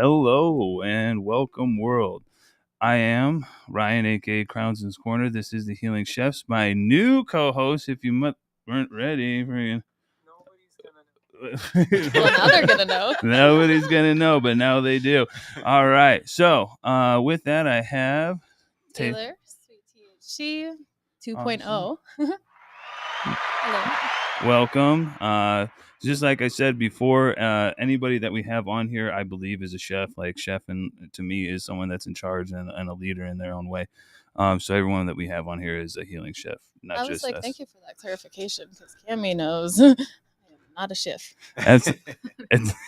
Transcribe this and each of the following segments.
Hello and welcome, world. I am Ryan, aka Crownson's Corner. This is the Healing Chefs. My new co-host. If you weren't ready, Well, now they're gonna know. Nobody's gonna know, but now they do. All right. So, with that, I have Taylor, Sweet THC 2.0. Awesome. Hello. Welcome. Just like I said before, anybody that we have on here, I believe, is a chef. Like chef, and to me, is someone that's in charge and a leader in their own way. So everyone that we have on here is a healing chef, not just us. Thank you for that clarification, because Cami knows I am not a chef.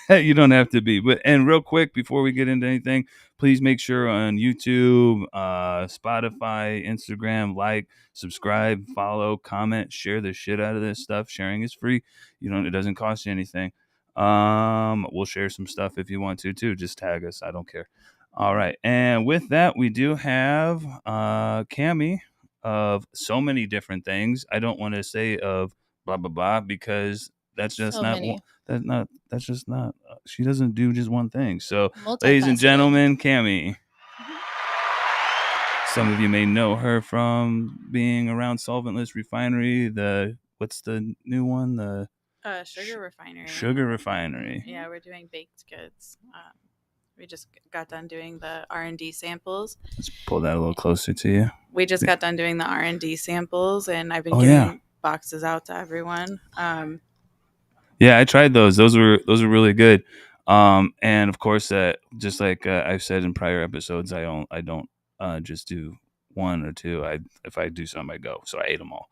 You don't have to be. And real quick, before we get into anything, please make sure on YouTube, Spotify, Instagram, subscribe, follow, comment, share the shit out of this stuff. Sharing is free. It doesn't cost you anything. We'll share some stuff if you want to too. Just tag us. I don't care. All right. And with that, we do have Cami of so many different things. I don't want to say of blah blah blah, because that's just So many. that's just not she doesn't do just one thing. So ladies and gentlemen, Cami. Some of you may know her from being around Solventless Refinery. What's the new one? The Sugar Refinery. Sugar Refinery. Yeah, we're doing baked goods. We just got done doing the R&D samples. Let's pull that a little closer to you. We just got done doing the R&D samples, and I've been giving boxes out to everyone. Yeah, I tried those. Those were really good. And of course, just like I've said in prior episodes, I don't just do one or two. If I do some, I go. So I ate them all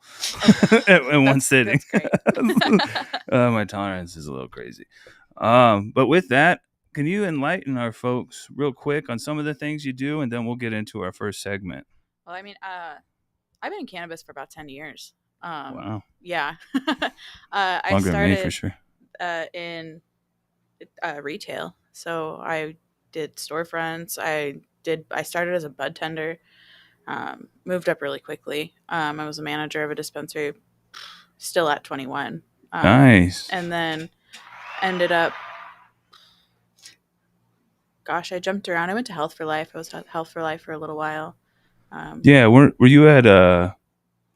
in one sitting. My tolerance is a little crazy. But with that, can you enlighten our folks real quick on some of the things you do, and then we'll get into our first segment. Well, I mean, I've been in cannabis for about 10 years. Wow. Yeah. I started than me, for sure. In retail. So I did storefronts. I started as a bud tender. Moved up really quickly. I was a manager of a dispensary still at 21. Nice. And then ended up, I jumped around. I went to Health for Life. I was at Health for Life for a little while. Yeah, were you at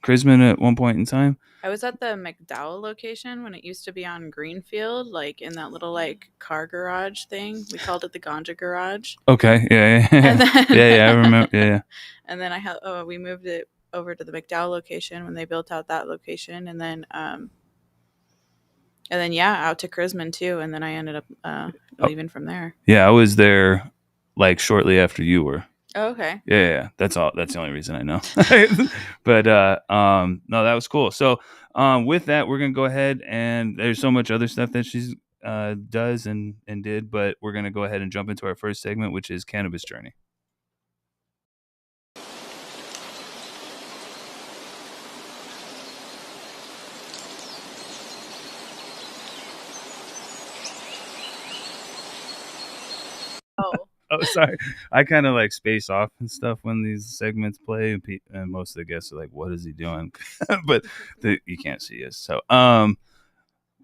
Chrisman at one point in time? I was at the McDowell location when it used to be on Greenfield, like in that little car garage thing. We called it the Ganja Garage. Okay, yeah. Yeah, I remember. Yeah. And then we moved it over to the McDowell location when they built out that location, and then out to Chrisman too, and then I ended up leaving from there. Yeah, I was there shortly after you were. Oh, okay. Yeah. That's all. That's the only reason I know. But no, that was cool. So with that, we're gonna go ahead, and there's so much other stuff that she's does and did, but we're gonna go ahead and jump into our first segment, which is Cannabis Journey. Oh, sorry. I kind of space off and stuff when these segments play, and most of the guests are like, "What is he doing?" But you can't see us. So,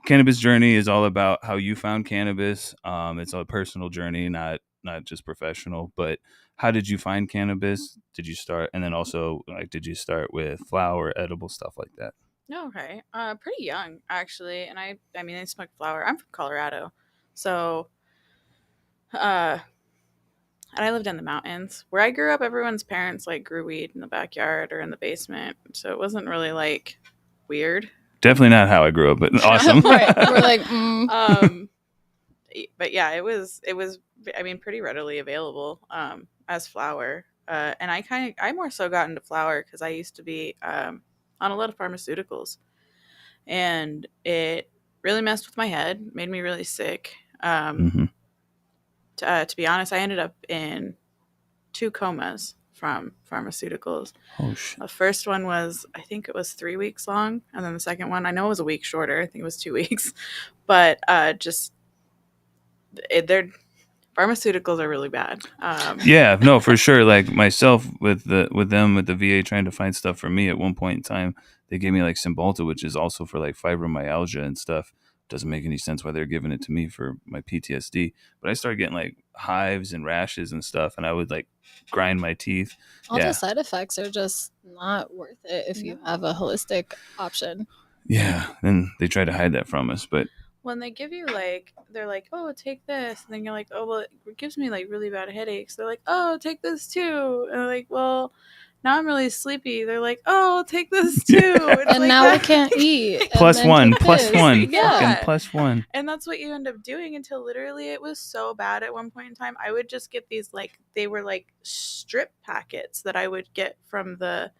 Cannabis Journey is all about how you found cannabis. It's a personal journey, not just professional. But how did you find cannabis? Did you start, and then also did you start with flower, edible stuff like that? Okay, pretty young actually, and I smoke flower. I'm from Colorado, so and I lived in the mountains. Where I grew up, everyone's parents grew weed in the backyard or in the basement. So it wasn't really weird. Definitely not how I grew up, but awesome. Right. We're but yeah, it was pretty readily available as flower. And I more so got into flower because I used to be on a lot of pharmaceuticals, and it really messed with my head, made me really sick. To be honest, I ended up in 2 comas from pharmaceuticals. Oh, shit. The first one was, I think it was 3 weeks long. And then the second one, I know it was a week shorter. I think it was 2 weeks. But pharmaceuticals are really bad. Yeah, no, for sure. Myself with the VA trying to find stuff for me at one point in time, they gave me Cymbalta, which is also for fibromyalgia and stuff. doesn't make any sense why they're giving it to me for my PTSD. But I started getting like hives and rashes and stuff, and I would like grind my teeth. All Yeah. the side effects are just not worth it if you have a holistic option. Yeah, and they try to hide that from us, but when they give you like, they're like, oh, take this, and then you're like, oh, well, it gives me like really bad headaches. They're like, oh, take this too, and they're like, well, now I'm really sleepy. They're like, oh, take this too. It's And like now that. we can't eat. And plus then one, take plus this. one, Yeah. fucking plus one. And that's what you end up doing until literally it was so bad at one point in time. I would just get these like, they were like strip packets that I would get from the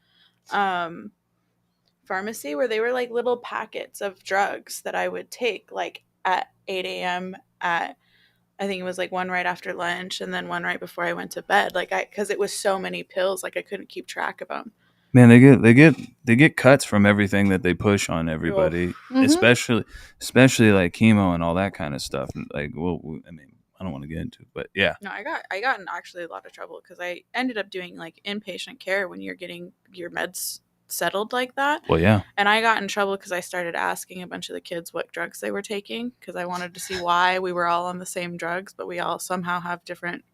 pharmacy, where they were like little packets of drugs that I would take like at 8 a.m. at, I think it was like one right after lunch and then one right before I went to bed. Like because it was so many pills, like I couldn't keep track of them. Man, they get cuts from everything that they push on everybody, especially like chemo and all that kind of stuff. Like, well, I mean, I don't want to get into it, but yeah. No, I got in actually a lot of trouble because I ended up doing like inpatient care when you're getting your meds settled like that. Well, yeah. And I got in trouble because I started asking a bunch of the kids what drugs they were taking because I wanted to see why we were all on the same drugs, but we all somehow have different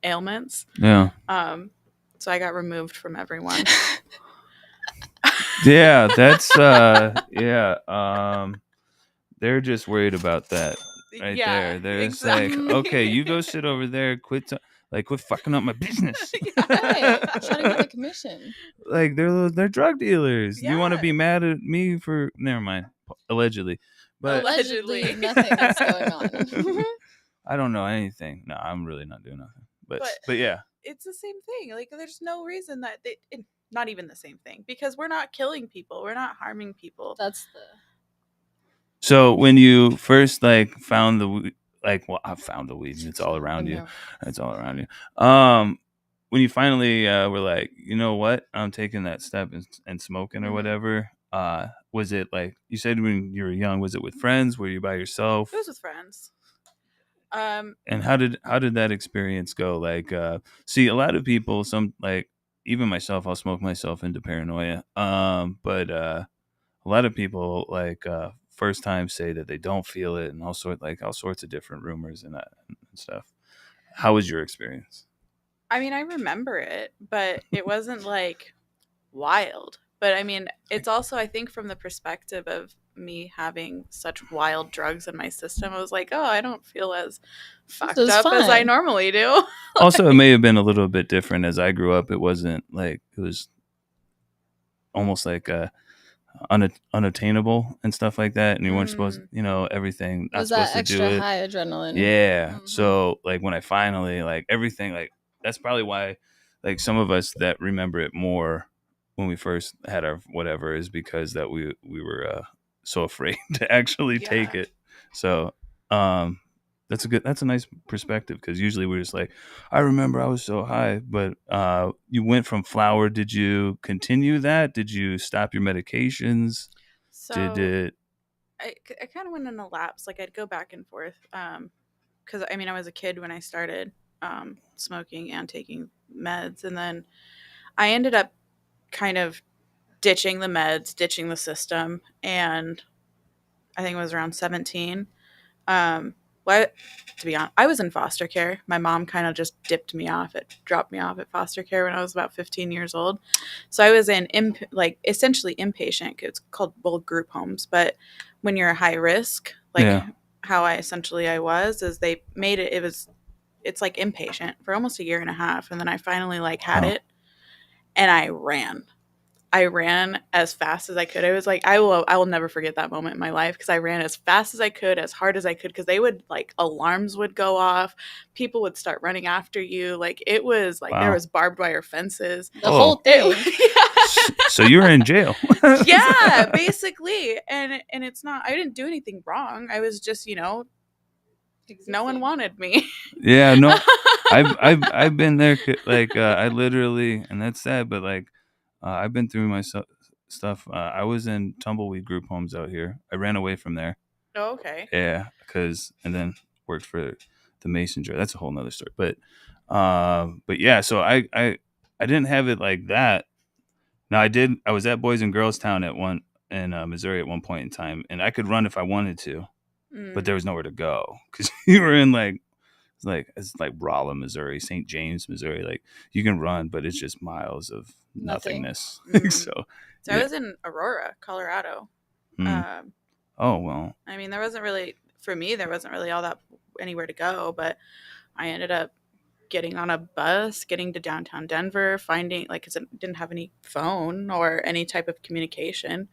ailments. Yeah. So I got removed from everyone. Yeah, that's yeah. They're just worried about that right there. They're exactly. just like, okay, you go sit over there, quit fucking up my business. Right. Trying to get the commission. Like they're drug dealers. Yeah. You want to be mad at me for never mind. Allegedly. But Allegedly nothing is going on. I don't know anything. No, I'm really not doing nothing. But yeah. It's the same thing. Like there's no reason that not even the same thing because we're not killing people. We're not harming people. That's the. So when you first like found the I found the weed. It's all around you. It's all around you. When you finally were like, you know what, I'm taking that step and smoking or whatever. Was it like you said when you were young? Was it with friends? Were you by yourself? It was with friends. And how did that experience go? Like, see, a lot of people, some like even myself, I'll smoke myself into paranoia. But a lot of people like first time say that they don't feel it, and all sorts of different rumors and stuff. How was your experience? I mean, I remember it, but it wasn't like wild. But I mean, it's also, I think, from the perspective of me having such wild drugs in my system, I was like, oh, I don't feel as fucked up as I normally do. Also, it may have been a little bit different as I grew up. It wasn't like, it was almost like unattainable and stuff like that, and you weren't supposed to, everything. Was that extra high adrenaline? Yeah. So like when I finally like everything, like that's probably why like some of us that remember it more when we first had our whatever is because that we were so afraid to actually take it. So that's a nice perspective because usually we're just like, I remember I was so high, but you went from flower. Did you continue that? Did you stop your medications? So did it? I kind of went in a lapse. Like I'd go back and forth because I mean I was a kid when I started smoking and taking meds, and then I ended up kind of ditching the meds, ditching the system, and I think it was around 17. To be honest, I was in foster care. My mom kind of just dropped me off at foster care when I was about 15 years old. So I was in essentially inpatient. It's called group homes, but when you're high risk, how I was, is they made it's like inpatient for almost a year and a half, and then I finally had it, and I ran as fast as I could. I was like, I will never forget that moment in my life because I ran as fast as I could, as hard as I could, because they would alarms would go off, people would start running after you. Like it was there was barbed wire fences. The whole thing. So you were in jail. Yeah, basically. And it's not, I didn't do anything wrong. I was just, no one wanted me. Yeah, no. I've been there. I literally, and that's sad, but I've been through my stuff. I was in tumbleweed group homes out here. I ran away from there. Oh, okay. Yeah, and then worked for the Mason jar. That's a whole nother story. But yeah. So I didn't have it like that. Now I did. I was at Boys and Girls Town in Missouri at one point in time, and I could run if I wanted to. but there was nowhere to go because you were in like it's like Rolla, Missouri, St. James, Missouri. Like you can run, but it's just miles of Nothing. nothingness. So yeah. I was in Aurora, Colorado. Oh well. I mean, there wasn't really all that anywhere to go, but I ended up getting on a bus, getting to downtown Denver, finding like because it didn't have any phone or any type of communication.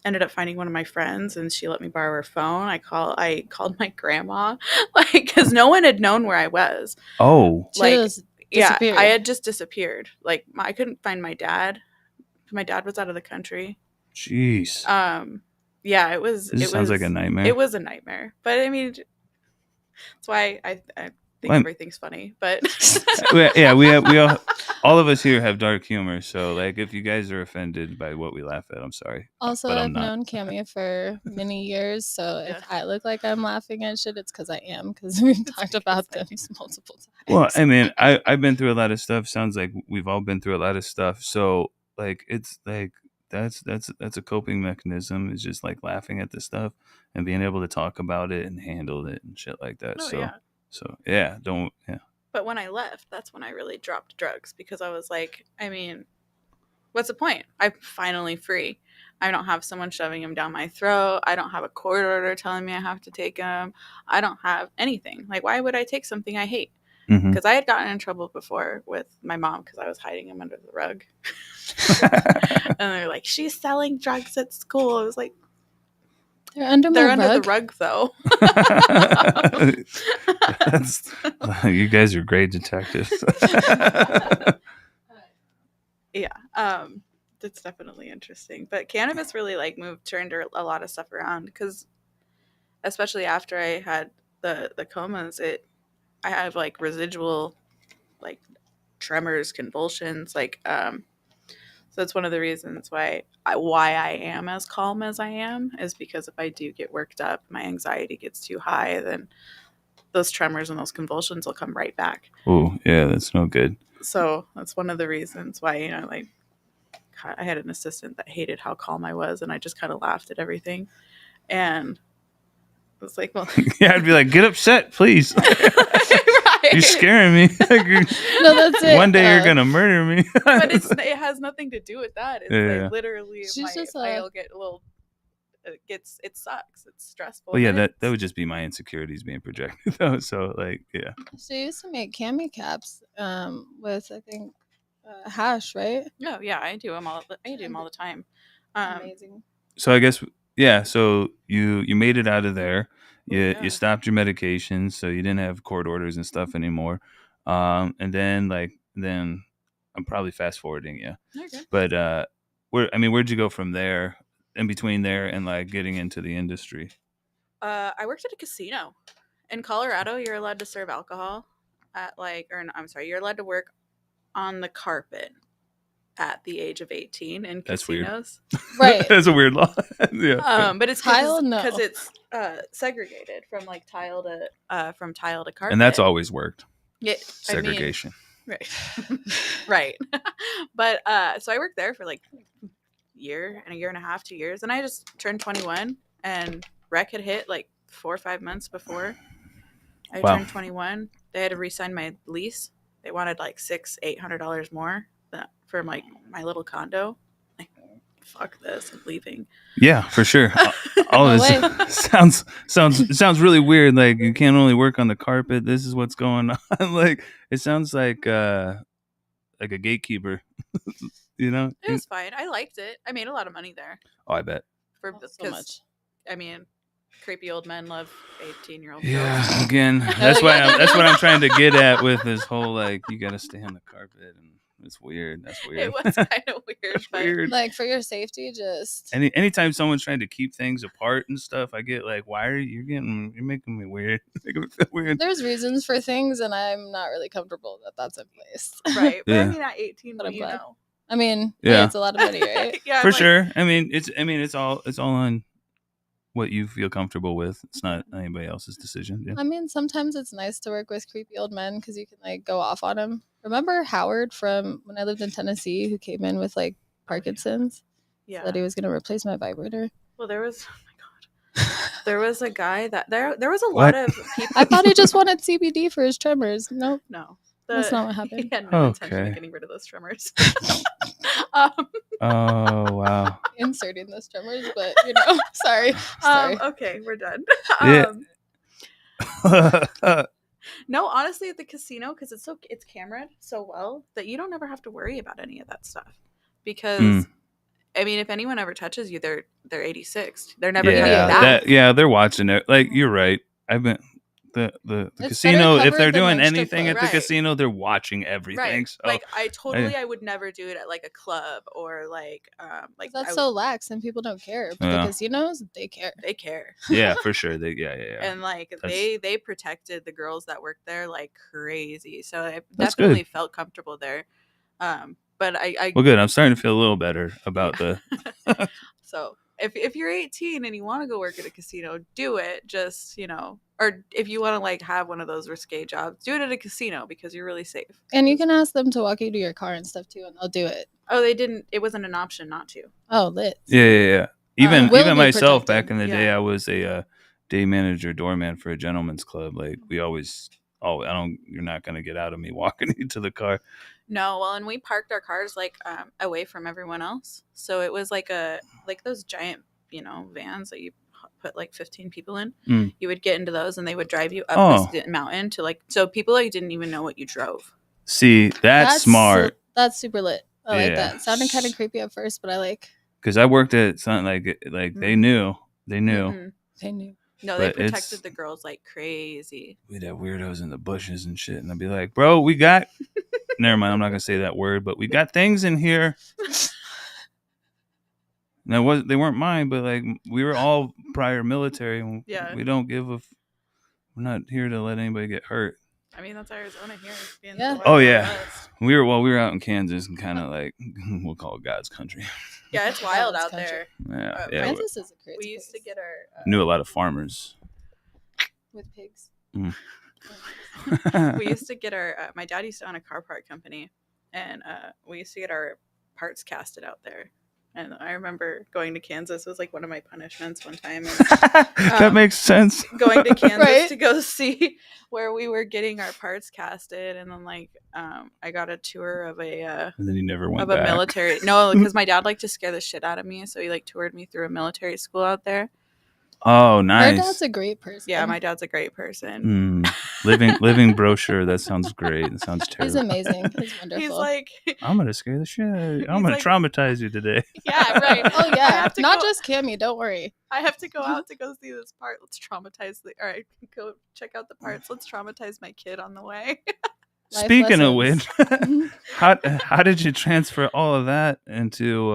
Ended up finding one of my friends, and she let me borrow her phone. I called my grandma, like because no one had known where I was. Oh, like yeah, I had just disappeared. Like I couldn't find my dad. My dad was out of the country. Jeez. Yeah, it was. This sounds like a nightmare. It was a nightmare, but I mean, that's why I think everything's funny. But yeah, we all of us here have dark humor. So like, if you guys are offended by what we laugh at, I'm sorry. Also, I've known Cami for many years, so if I look like I'm laughing at shit, it's because I am, because we've talked about this multiple times. Well, I mean, I've been through a lot of stuff. Sounds like we've all been through a lot of stuff. So like, it's like that's a coping mechanism. Is just like laughing at the stuff and being able to talk about it and handle it and shit like that. So yeah, don't. But when I left, that's when I really dropped drugs, because I was like, I mean, what's the point? I'm finally free. I don't have someone shoving him down my throat. I don't have a court order telling me I have to take him. I don't have anything. Like, why would I take something I hate? Because I had gotten in trouble before with my mom because I was hiding him under the rug. And they're like, she's selling drugs at school. I was like, they're under the rug, though. You guys are great detectives. Yeah, that's definitely interesting. But cannabis really like turned a lot of stuff around, because especially after I had the comas, I have like residual like tremors, convulsions, like so it's one of the reasons why I am as calm as I am, is because if I do get worked up, my anxiety gets too high, then those tremors and those convulsions will come right back. Oh, yeah, that's no good. So that's one of the reasons why, like, I had an assistant that hated how calm I was, and I just kind of laughed at everything. And I was like, well, yeah, I'd be like, get upset, please. Right. You're scaring me. No, that's it. One day you're gonna murder me. But it has nothing to do with that. It's like literally, I'll get a little. It sucks. It's stressful. Well, yeah, that would just be my insecurities being projected, though. So, like, yeah. So you used to make Cami caps, with I think hash, right? No, yeah, I do them all. I do them all the time. Amazing. So I guess, yeah. So you made it out of there. You stopped your medications, so you didn't have court orders and stuff anymore. And then I'm probably fast forwarding you. Okay. But where'd you go from there? In between there and like getting into the industry? I worked at a casino in Colorado. You're allowed to serve alcohol you're allowed to work on the carpet at the age of 18 in casinos. That's weird. Right. That's a weird law. Yeah. But it's because it's segregated from like tile to carpet. And that's always worked. Yeah, segregation. Right. Right. But so I worked there for like a year and a half, 2 years, and I just turned 21, and rec had hit like 4 or 5 months before I turned 21. They had to re-sign my lease. They wanted like $600-800 more for like my little condo. Like, fuck this, I'm leaving. Yeah, for sure. All of this sounds really weird. Like, you can't only work on the carpet. This is what's going on. Like, it sounds like a gatekeeper. You know, it was fine. I liked it. I made a lot of money there. Oh, I bet. So much. I mean, creepy old men love 18-year-old girls. Yeah, again, that's what I'm trying to get at with this whole, like, you got to stay on the carpet, and it's weird. That's weird. It was kind of weird. Weird. Like, for your safety, just anytime someone's trying to keep things apart and stuff, I get like, why are you're making me weird? Making me feel weird. There's reasons for things, and I'm not really comfortable that that's in place. Right. But I mean, at 18, what do you know? I mean, yeah, it's a lot of money, right? Yeah, for sure. I mean, it's all on what you feel comfortable with. It's not anybody else's decision. Yeah. I mean, sometimes it's nice to work with creepy old men because you can like go off on them. Remember Howard from when I lived in Tennessee, who came in with like Parkinson's? Yeah. So that he was going to replace my vibrator. Well, there was, oh my God. There was a guy that there was a lot of people. I thought he just wanted CBD for his tremors. Nope. No. That's not what happened. He had no intention of getting rid of those tremors. Oh, wow. Inserting those tremors, but sorry. Okay, we're done. Yeah. No, honestly, at the casino, because it's cameraed so well that you don't ever have to worry about any of that stuff. Because I mean, if anyone ever touches you, they're 86. They're never coming back. They're watching it. Like, you're right. I've been the casino. If they're doing anything at the casino, they're watching everything. Right. So, like I would never do it at like a club or like that's so lax and people don't care. But the casinos, they care. They care. Yeah, for sure. Yeah. And like they protected the girls that worked there like crazy. So I definitely felt comfortable there. But I well, good. I'm starting to feel a little better about the. So if you're 18 and you want to go work at a casino, do it. Just or if you want to like have one of those risque jobs, do it at a casino because you're really safe. And you can ask them to walk you to your car and stuff too, and they'll do it. Oh, they didn't. It wasn't an option not to. Oh, lit. Yeah. Even myself back in the day, I was a day manager, doorman for a gentleman's club. Like we always. Oh, you're not gonna get out of me walking you to the car. No, well, and we parked our cars like away from everyone else, so it was like those giant vans that you put like 15 people in. You would get into those, and they would drive you up this mountain to so people like didn't even know what you drove. See, that's smart. That's super lit. I like that. It sounded kind of creepy at first, but I like. Because I worked at something like they knew. They knew. No, they protected the girls like crazy. We'd have weirdos in the bushes and shit, and I'd be like, "Bro, we got." Never mind, I'm not gonna say that word, but we got things in here. Now, they weren't mine, but like we were all prior military. And we don't give a. We're not here to let anybody get hurt. I mean, that's Arizona here. Oh yeah, we were out in Kansas and kind of like we'll call it God's country. Yeah, it's wild out there. Yeah, Kansas is a crazy. We used to get our knew a lot of farmers with pigs. We used to get our. My dad used to own a car part company, and we used to get our parts casted out there. And I remember going to Kansas was like one of my punishments one time. And, that makes sense. Going to Kansas to go see where we were getting our parts casted, and then like I got a tour of a. And then you never went of back. A military. No, because my dad liked to scare the shit out of me, so he like toured me through a military school out there. Oh, nice. My dad's a great person. Yeah, my dad's a great person. Living brochure. That sounds great. That sounds terrible. He's amazing. He's wonderful. He's like, I'm gonna scare the shit out of you. I'm gonna traumatize you today. Yeah, right. Oh yeah, not just Cami. Don't worry. I have to go out to go see this part. Let's traumatize all right, go check out the parts. Let's traumatize my kid on the way. Speaking of which, how did you transfer all of that into?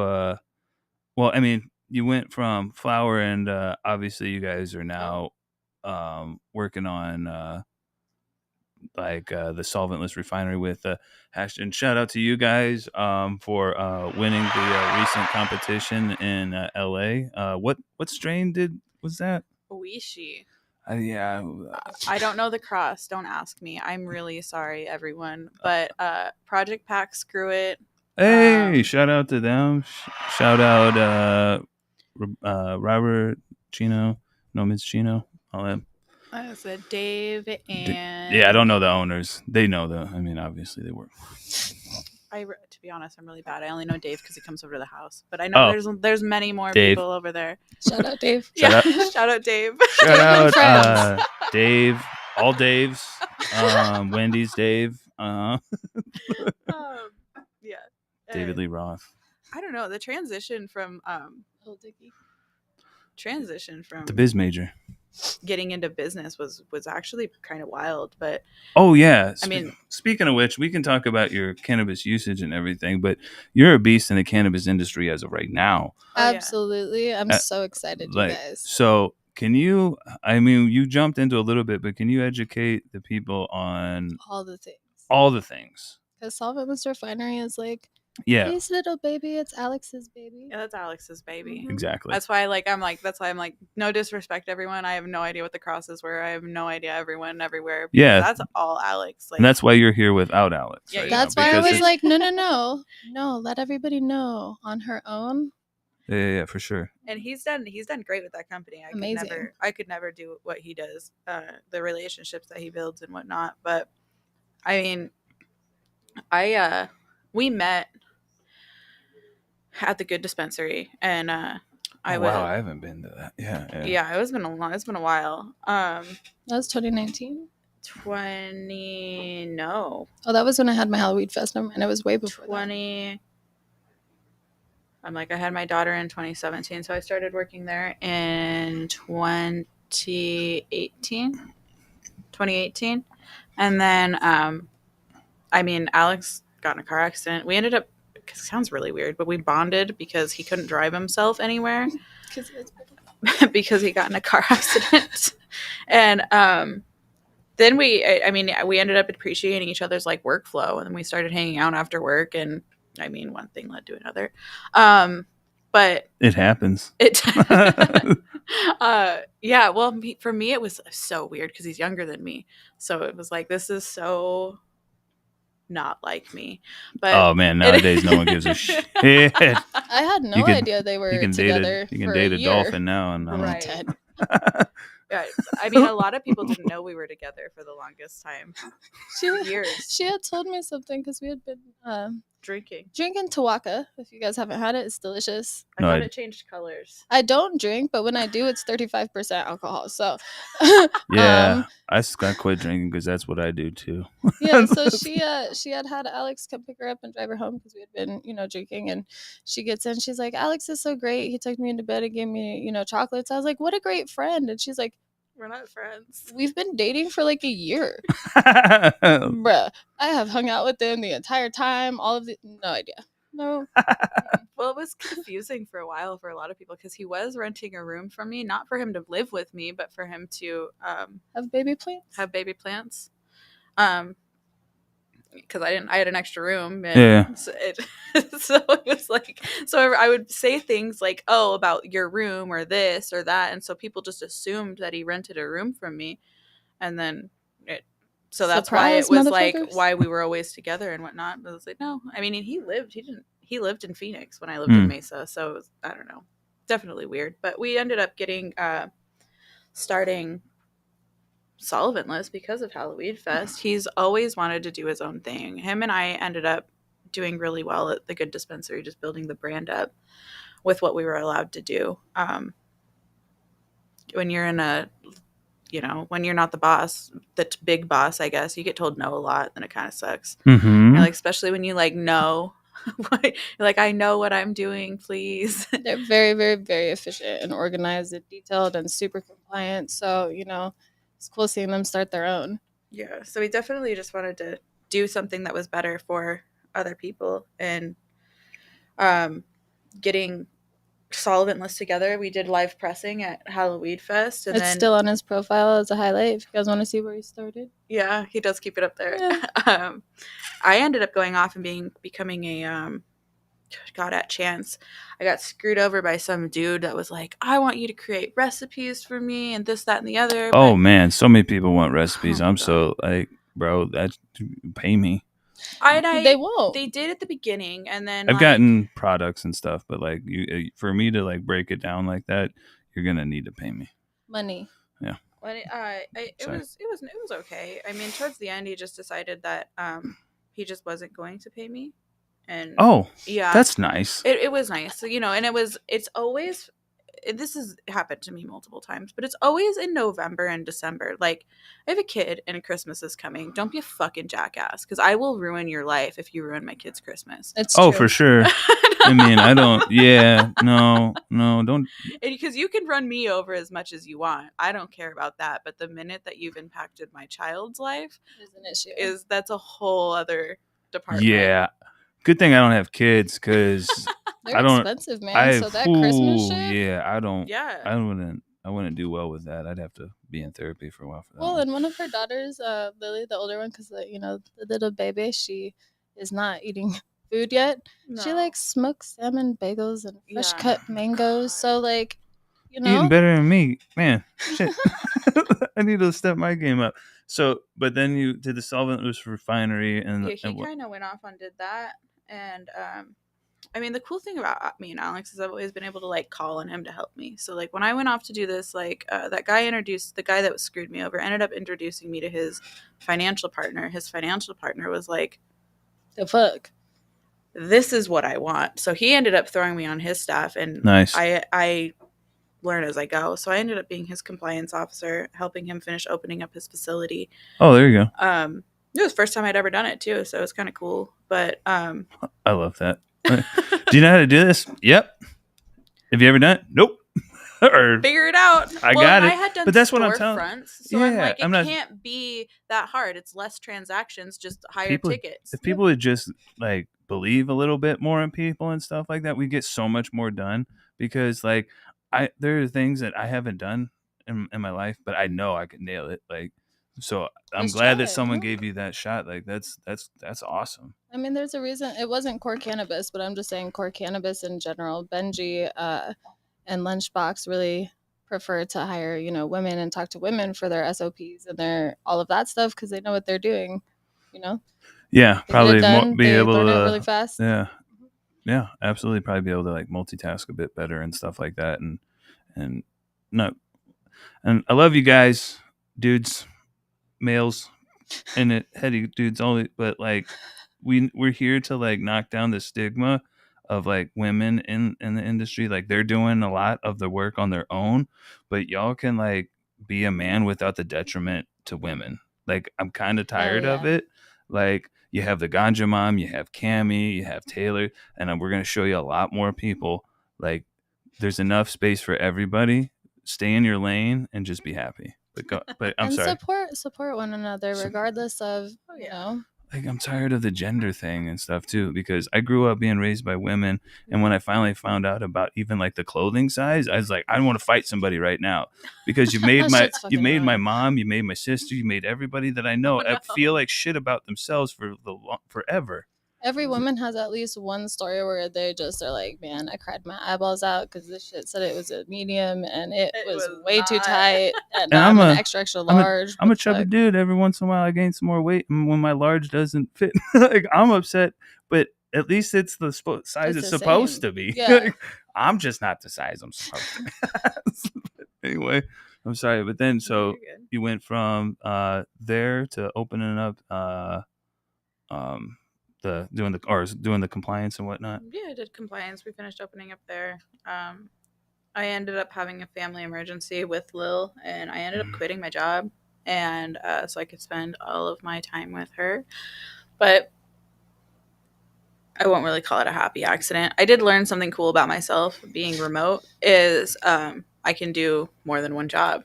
Well, I mean. You went from flour, and obviously you guys are now working on the solventless refinery with Hash. And shout out to you guys for winning the recent competition in LA. What strain was that? Iesha. Yeah. I don't know the cross. Don't ask me. I'm really sorry, everyone. But Project Pack, screw it. Hey, shout out to them. Shout out Robert Chino, Ms. Chino, all that. I said Dave and I don't know the owners. They know I mean, obviously they work. To be honest, I'm really bad. I only know Dave because he comes over to the house, but I know there's many more people over there. Shout out Dave. Shout out Dave. Shout out Dave. All Daves. Wendy's Dave. Yeah. David Lee Roth. I don't know. The transition from the biz major getting into business was actually kind of wild. But I mean, speaking of which, we can talk about your cannabis usage and everything, but you're a beast in the cannabis industry as of right now. Absolutely. I'm so excited, you guys. So can you, I mean, you jumped into a little bit, but can you educate the people on all the things? Because Solventless Refinery is like, his little baby, it's Alex's baby. Yeah, that's Alex's baby. Mm-hmm. Exactly. That's why I'm like, no disrespect, everyone. I have no idea what the crosses were. I have no idea everyone everywhere. Yeah. That's all Alex. And that's why you're here without Alex. Yeah. Right, that's why I was like, no. Let everybody know on her own. Yeah, for sure. And he's done great with that company. Amazing. I could never do what he does, the relationships that he builds and whatnot. But I mean, we met at the Good Dispensary, and I haven't been to that. Yeah. It's been a while. That was 2019. 20 no. Oh, that was when I had my Halloween fest. Never mind, it was way before 20. I'm like, I had my daughter in 2017, so I started working there in 2018, and then I mean, Alex got in a car accident. We ended up, it sounds really weird, but we bonded because he couldn't drive himself anywhere because he got in a car accident. And then we ended up appreciating each other's like workflow, and then we started hanging out after work, and I mean, one thing led to another. But it happens. Yeah, well, for me it was so weird because he's younger than me, so it was like, this is so not like me. But oh man, nowadays no one gives a shit. I had no idea they were together. You can date a dolphin now, and right. Yeah, I mean, a lot of people didn't know we were together for the longest time. Years. She had told me something because we had been drinking Tawaka. If you guys haven't had it, it's delicious. I thought it changed colors. I don't drink, but when I do, it's 35% alcohol. So yeah, I quit drinking because that's what I do too. Yeah, so she had Alex come pick her up and drive her home because we had been drinking, and she gets in, she's like, Alex is so great, he took me into bed and gave me chocolates. I was like, what a great friend. And she's like, we're not friends. We've been dating for like a year. Bruh, I have hung out with him the entire time. All of the no idea. No. Well, it was confusing for a while for a lot of people because he was renting a room from me, not for him to live with me, but for him to have baby plants. Because I had an extra room, and so it was like, so I would say things like, oh, about your room or this or that, and so people just assumed that he rented a room from me, and then so that's why it was like why we were always together and whatnot. But I was like, no, I mean, he lived in Phoenix when I lived in Mesa, so it was, I don't know, definitely weird. But we ended up getting starting solventless because of Halloween Fest. He's always wanted to do his own thing. Him and I ended up doing really well at the Good Dispensary, just building the brand up with what we were allowed to do. When you're when you're not the boss, the big boss, I guess, you get told no a lot, then it kind of sucks. Mm-hmm. Like, especially when you like know, like, I know what I'm doing, please. They're very, very, very efficient and organized and detailed and super compliant. So, it's cool seeing them start their own. Yeah, so we definitely just wanted to do something that was better for other people, and getting solventless together. We did live pressing at Halloween Fest, and it's still on his profile as a highlight if you guys want to see where he started. Yeah, he does keep it up there. Yeah. I ended up going off and becoming a God, at Chance, I got screwed over by some dude that was like, I want you to create recipes for me and this, that, and the other. Oh man, so many people want recipes. I'm so like, bro, that pay me. They won't. They did at the beginning, and then I've gotten products and stuff, but like for me to like break it down like that, you're gonna need to pay me money. Yeah. Well, it was okay. I mean, towards the end, he just decided that he just wasn't going to pay me. And yeah, that's nice. It was nice, and it's always, this has happened to me multiple times, but it's always in November and December. Like, I have a kid and Christmas is coming. Don't be a fucking jackass, because I will ruin your life if you ruin my kid's Christmas. It's true. For sure. I mean, I don't. Yeah, no, don't. Because you can run me over as much as you want. I don't care about that. But the minute that you've impacted my child's life is an issue. That's a whole other department. Yeah. Good thing I don't have kids, because they're expensive, man. So that Christmas shit. Yeah, I don't. Yeah. I wouldn't do well with that. I'd have to be in therapy for a while for that. Well, and one of her daughters, Lily, the older one, because the little baby, she is not eating food yet. No. She likes smoked salmon, bagels, and fresh cut mangoes. So like, eating better than me, man. Shit. I need to step my game up. So, but then you did the solventless refinery, and he kind of went off and did that, and I mean, the cool thing about me and Alex is I've always been able to like call on him to help me. So like when I went off to do this, like that guy introduced the guy that was screwed me over, ended up introducing me to his financial partner. His financial partner was like, The fuck. this is what I want. So he ended up throwing me on his staff, and Nice. I learn as I go. So I ended up being his compliance officer, helping him finish opening up his facility. Oh, there you go. It was the first time I'd ever done it too, so it was kind of cool. But I love that. Do you know how to do this? Yep. Have you ever done it? Nope. Or figure it out. I got it. I had done But that's what I'm telling. storefronts, so Yeah, I'm like, I'm not- can't be that hard. It's less transactions, just higher People- tickets. If people would just like believe a little bit more in people and stuff like that, we get so much more done. Because like there are things that I haven't done in my life, but I know I could nail it. Like, so I'm Just glad try that it, someone yeah. gave you that shot. Like that's awesome. I mean, there's a reason it wasn't core cannabis, but I'm just saying core cannabis in general. Benji and Lunchbox really prefer to hire, you know, women and talk to women for their SOPs and their all of that stuff because they know what they're doing. You know. Yeah, They probably get it done, be they able learn to it really fast. Yeah, absolutely. Probably be able to like multitask a bit better and stuff like that. And no, and I love you guys, dudes, males, and heady dudes only. But like, we're here to like knock down the stigma of like women in the industry. Like they're doing a lot of the work on their own, but y'all can like be a man without the detriment to women. Like I'm kind of tired of it. Like you have the Ganja Mom, you have Cami, you have Taylor, and we're gonna show you a lot more people. Like there's enough space for everybody. Stay in your lane and just be happy. But I'm and sorry. support one another regardless of you know. Like I'm tired of the gender thing and stuff too, because I grew up being raised by women, and when I finally found out about even like the clothing size, I was like, I want to fight somebody right now because you made my mom, you made my sister, you made everybody that I know feel like shit about themselves for forever. Every woman has at least one story where they just are like, man, I cried my eyeballs out because this shit said it was a medium and it was way too tight. And I'm an extra large. I'm a chubby dude. Every once in a while, I gain some more weight, and when my large doesn't fit, like I'm upset. But at least it's the size it's supposed to be. Yeah. I'm just not the size I'm supposed to be. Anyway, I'm sorry, but then so you went from there to opening up doing the compliance and whatnot. Yeah, I did compliance. We finished opening up there. I ended up having a family emergency with Lil, and I ended up quitting my job, and so I could spend all of my time with her. But I won't really call it a happy accident. I did learn something cool about myself being remote is I can do more than one job.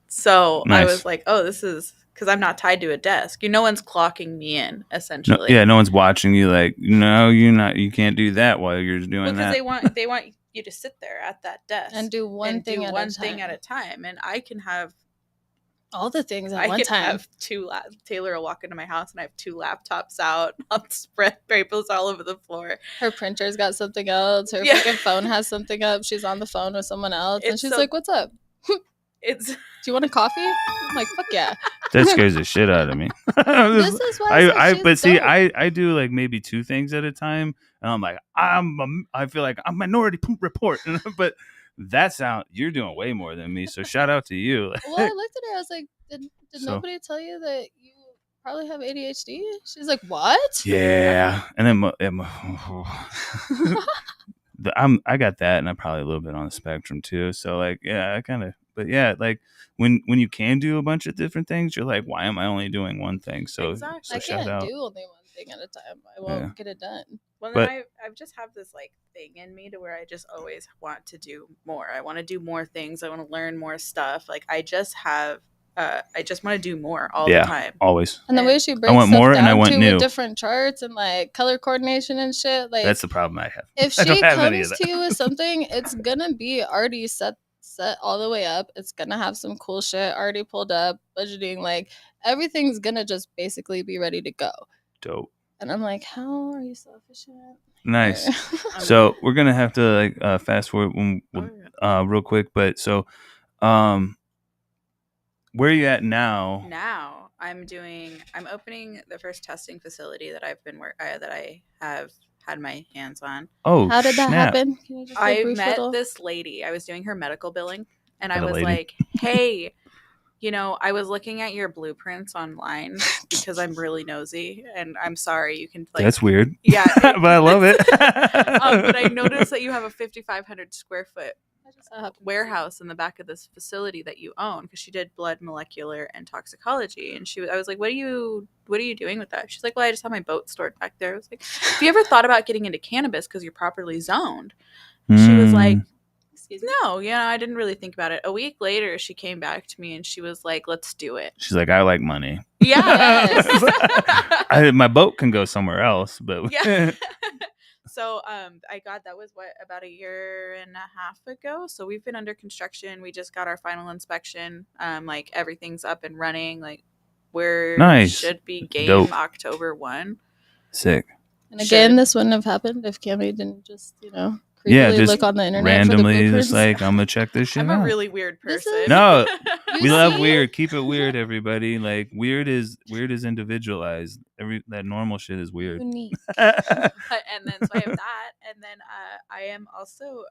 So nice. I was like, oh, this is because I'm not tied to a desk. No one's clocking me in, essentially. No one's watching you like, no, you're not. You can't do that while you're doing that. Because they want you to sit there at that desk and do one thing at a time. And I can have all the things at one time. I have Taylor will walk into my house and I have 2 laptops out. I'll spread papers all over the floor. Her printer's got something else. Her freaking phone has something up. She's on the phone with someone else. And she's like, what's up? Do you want a coffee? I'm like, fuck yeah. That scares the shit out of me. This is why I do like maybe 2 things at a time, and I'm like, I feel like I'm Minority Report, but you're doing way more than me. So shout out to you. Well, I looked at her. I was like, did nobody tell you that you probably have ADHD? She's like, what? Yeah, and then I got that, and I'm probably a little bit on the spectrum too. So like, yeah, I kind of. But yeah, like when you can do a bunch of different things, you're like, why am I only doing one thing? So, exactly. So I can't do only one thing at a time. I won't get it done. Well, then I just have this like thing in me to where I just always want to do more. I want to do more things. I want to learn more stuff. Like I just want to do more all the time. Always. And the way she breaks stuff down and I want new. With different charts and like color coordination and shit. Like that's the problem I have. If she comes to you with something, it's gonna be already set all the way up. It's gonna have some cool shit already pulled up, budgeting, like everything's gonna just basically be ready to go. Dope. And I'm like, how are you so efficient? Nice. So we're gonna have to like fast forward real quick, but so where are you at now? Now I'm opening the first testing facility that that I have had my hands on. Oh, How did that snap. happen? Can you just I brief met little? this lady. I was doing her medical billing, and I Hello, was lady. like, "Hey, I was looking at your blueprints online because I'm really nosy, and I'm sorry. You can That's weird. Yeah, but I love it. but I noticed that you have a 5,500 square foot warehouse in the back of this facility that you own, because she did blood molecular and toxicology, and I was like, what are you doing with that? She's like, well, I just have my boat stored back there. I was like, have you ever thought about getting into cannabis because you're properly zoned? She was like, no, I didn't really think about it. A week later, she came back to me and she was like, let's do it. She's like, I like money. Yeah. My boat can go somewhere else, but yeah. So that was about a year and a half ago. So we've been under construction. We just got our final inspection. Like everything's up and running. Like should be game Dope. October 1. Sick. And again, this wouldn't have happened if Cami didn't just, creepily look on the internet randomly, for the just like, I'm gonna check this shit I'm out. a really weird person. No, we love weird. Keep it weird, everybody. Like weird is individualized. That normal shit is weird. And then so I have that, and then I am also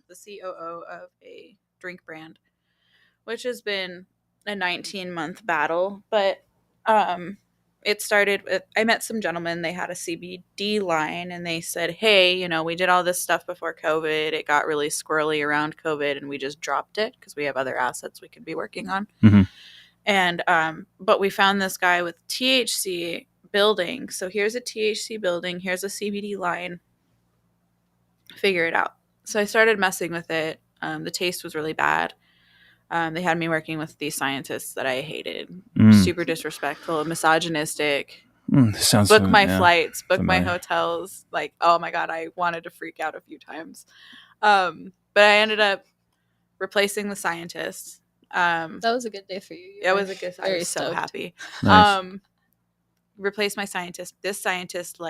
the COO of a drink brand, which has been a 19-month battle, but it started with, I met some gentlemen. They had a CBD line, and they said, hey, we did all this stuff before COVID. It got really squirrely around COVID, and we just dropped it because we have other assets we could be working on. Mm-hmm. And but we found this guy with THC building. So here's a THC building. Here's a CBD line. Figure it out. So I started messing with it. The taste was really bad. They had me working with these scientists that I hated. Super disrespectful, misogynistic. Book my flights, book my hotels. Like, oh my God, I wanted to freak out a few times. But I ended up replacing the scientists. That was a good day for you. It was a good. I was so happy. Nice. Replaced my scientist. This scientist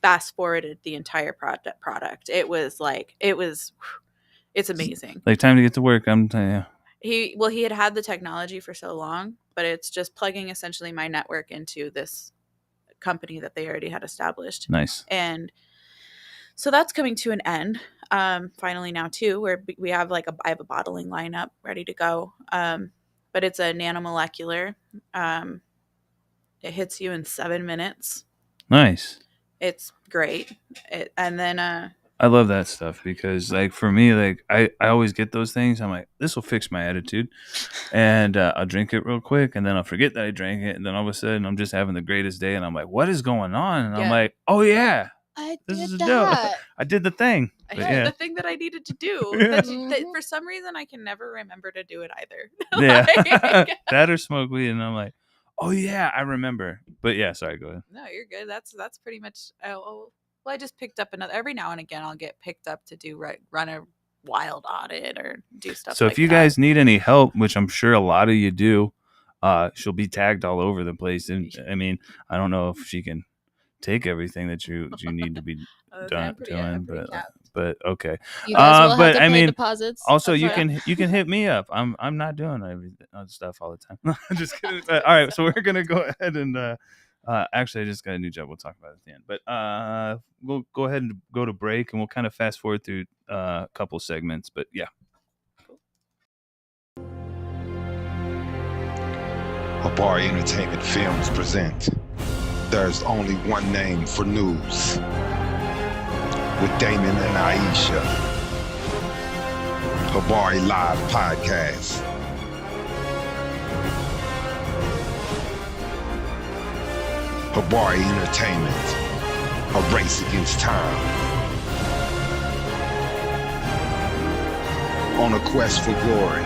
fast forwarded the entire product. It's amazing. Like, time to get to work. I'm telling you. He had the technology for so long, but it's just plugging essentially my network into this company that they already had established. Nice. And so that's coming to an end. Finally now too, where we have I have a bottling lineup ready to go. But it's a nanomolecular. It hits you in 7 minutes. Nice. It's great. And then I love that stuff because, for me, I always get those things. I'm like, this will fix my attitude. And I'll drink it real quick, and then I'll forget that I drank it. And then all of a sudden, I'm just having the greatest day. And I'm like, what is going on? And I'm like, oh, yeah. This is dope. I did the thing. I did the thing that I needed to do. That for some reason, I can never remember to do it either. Yeah. That or smoke weed. And I'm like, oh, yeah, I remember. But yeah, sorry, go ahead. No, you're good. That's pretty much... Well, I just picked up another. Every now and again, I'll get picked up to run a wild audit or do stuff. So if you guys need any help, which I'm sure a lot of you do, she'll be tagged all over the place. And I mean, I don't know if she can take everything that you need to be doing, but okay. You guys will have to I pay mean, deposits. also you can hit me up. I'm not doing stuff all the time. Just kidding. All right, so we're gonna go ahead and. Actually, I just got a new job. We'll talk about it at the end. But we'll go ahead and go to break, and we'll kind of fast forward through a couple segments. But yeah. Habari Entertainment Films present There's Only One Name for News with Damon and Iesha. Habari Live Podcast. Habari Entertainment, a race against time. On a quest for glory.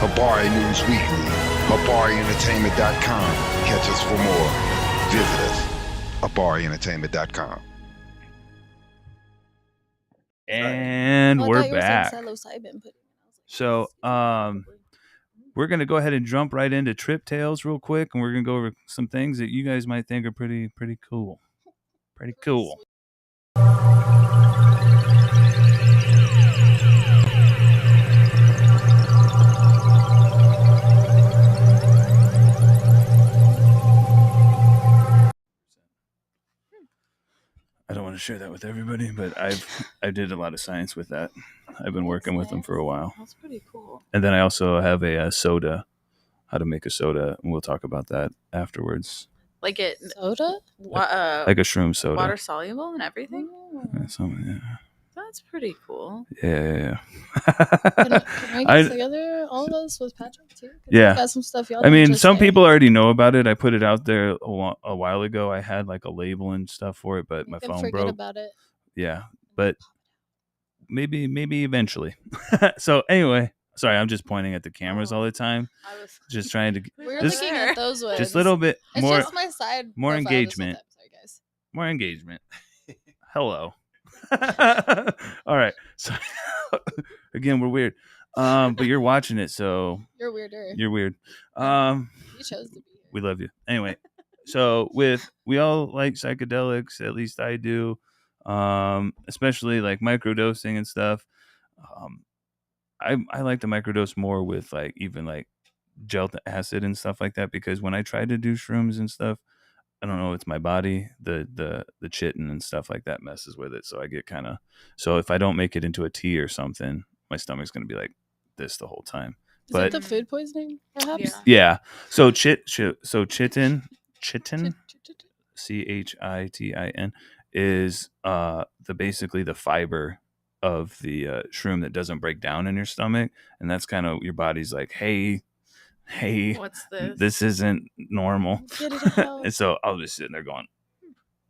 Habari News Weekly, HabariEntertainment.com. Catch us for more. Visit us. HabariEntertainment.com. And we're back. So we're gonna go ahead and jump right into trip tales real quick, and we're gonna go over some things that you guys might think are pretty cool. Pretty cool. I don't want to share that with everybody, but I did a lot of science with that. I've been working with them for a while. That's pretty cool. And then I also have a soda, how to make a soda, and we'll talk about that afterwards. Like it Soda? Like a shroom soda. Water soluble and everything. Yeah. That's pretty cool. Yeah. Can we get together all of us with Patrick too? Yeah. Got some stuff y'all I mean, some people already know about it. I put it out there a while ago. I had like a label and stuff for it, but my phone broke. About it. Yeah, but maybe eventually. So anyway, sorry, I'm just pointing at the cameras all the time. I was just trying to. We're looking at those ones. Just a little bit more. It's just my side. More engagement. Sorry, guys. More engagement. Hello. All right. So again, we're weird. But you're watching it, so you're weirder. You're weird. You chose to be here. We love you. Anyway, so we all like psychedelics, at least I do. Especially like microdosing and stuff. I like to microdose more with like even like gel acid and stuff like that, because when I try to do shrooms and stuff, I don't know, it's my body, the chitin and stuff like that messes with it. So I get so if I don't make it into a tea or something, my stomach's going to be like this the whole time. Is it the food poisoning, perhaps? Yeah. So chitin, CHITIN is basically the fiber of the shroom that doesn't break down in your stomach, and that's kind of your body's like, hey, what's this? This isn't normal. Get it out. And so I was just sitting there going,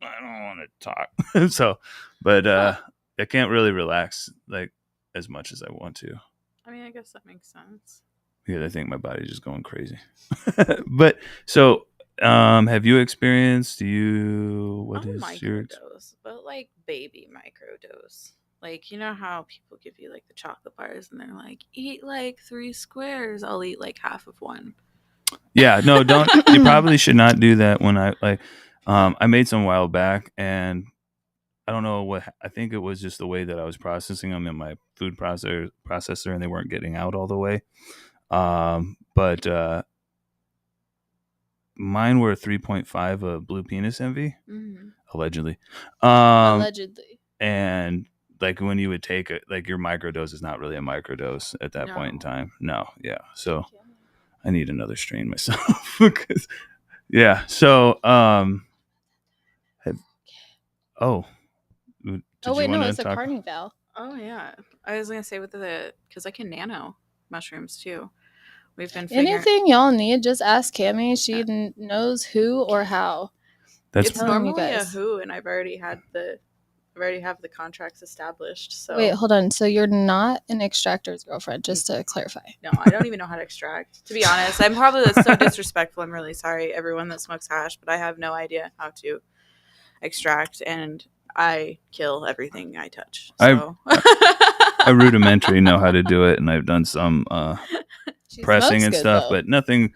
I don't want to talk. So, but I can't really relax like as much as I want to. I mean, I guess that makes sense. Yeah, I think my body's just going crazy. But so, have you experienced? What is your microdose? But like baby microdose. Like, you know how people give you like the chocolate bars and they're like, eat like 3 squares. I'll eat like half of one. Yeah, no, don't. You probably should not do that. When I made some a while back, and I don't know what. I think it was just the way that I was processing them in my food processor, and they weren't getting out all the way. But mine were 3.5 of blue penis envy, allegedly. Allegedly. And like when you would take it, like your microdose is not really a microdose at that point in time. No, yeah. So I need another strain myself. Yeah. So wait, no, it's a carnival. Oh yeah, I was gonna say because I can nano mushrooms too. We've been anything y'all need, just ask Cami. She knows who or how. It's normally a who, and I've already have the contracts established. So wait, hold on. So you're not an extractor's girlfriend, just to clarify. No, I don't even know how to extract. To be honest, I'm probably so disrespectful. I'm really sorry, everyone that smokes hash, but I have no idea how to extract, and I kill everything I touch. So. I rudimentary know how to do it, and I've done some pressing and stuff, but nothing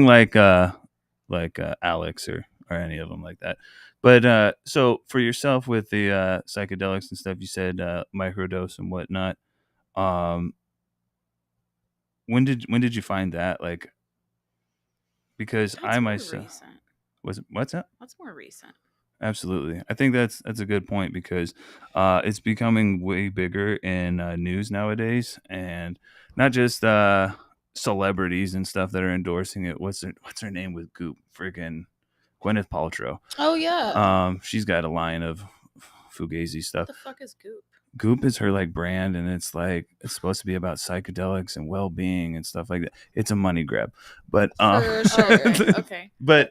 like Alex or any of them like that. But so for yourself with the psychedelics and stuff, you said microdose and whatnot. When did you find that? Like, because I myself what's that? What's more recent? Absolutely. I think that's a good point, because it's becoming way bigger in news nowadays, and not just celebrities and stuff that are endorsing it. What's her name with Goop? Freaking Gwyneth Paltrow. Oh yeah. She's got a line of fugazi stuff. What the fuck is Goop? Goop is her like brand, and it's supposed to be about psychedelics and well-being and stuff like that. It's a money grab, but for sure. Okay. But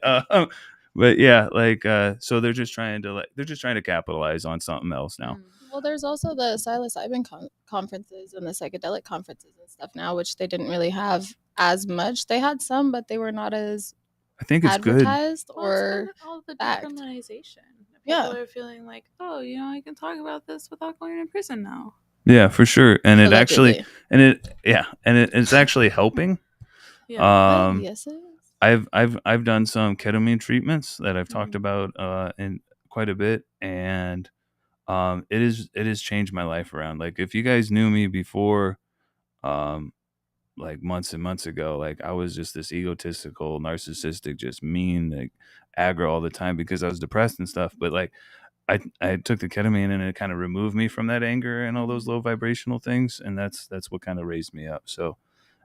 yeah, like so they're just trying to capitalize on something else now. Well, there's also the psilocybin conferences and the psychedelic conferences and stuff now, which they didn't really have as much. They had some, but they were not as I think it's advertised good. or all the backed. decriminalization. People are feeling like, oh, I can talk about this without going to prison now. Yeah, for sure. And Allegedly. it's actually helping. Yeah. Yes, it is. I've done some ketamine treatments that I've talked about in quite a bit, and it has changed my life around. Like if you guys knew me before, um, like months and months ago, like I was just this egotistical, narcissistic, just mean, like aggro all the time because I was depressed and stuff. But like I took the ketamine and it kind of removed me from that anger and all those low vibrational things, and that's what kind of raised me up. So,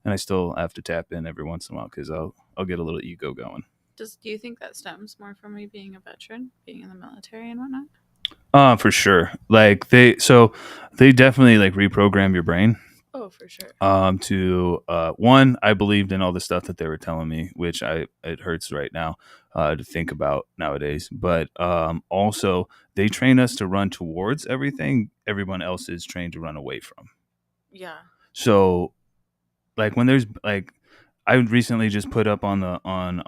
and I still have to tap in every once in a while because I'll get a little ego going. Do you think that stems more from me being a veteran, being in the military and whatnot? For sure. Like they definitely like reprogram your brain. Oh, for sure. To one, I believed in all the stuff that they were telling me, which it hurts right now to think about nowadays. But also, they train us to run towards everything everyone else is trained to run away from. Yeah. So, like when there's like, I recently just put up on the on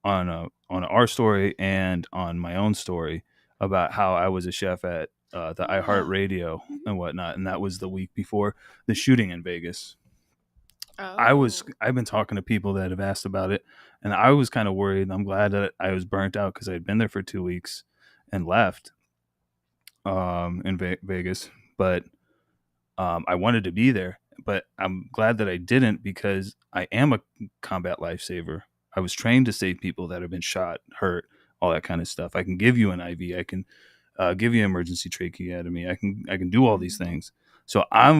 our story and on my own story about how I was a chef at the iHeartRadio and whatnot, and that was the week before the shooting in Vegas. Oh. I've been talking to people that have asked about it, and I was kind of worried. I'm glad that I was burnt out because I'd been there for 2 weeks and left in Vegas, but I wanted to be there. But I'm glad that I didn't because I am a combat lifesaver. I was trained to save people that have been shot, hurt, all that kind of stuff. I can give you an IV. I can give you emergency tracheotomy. I can do all these things. So I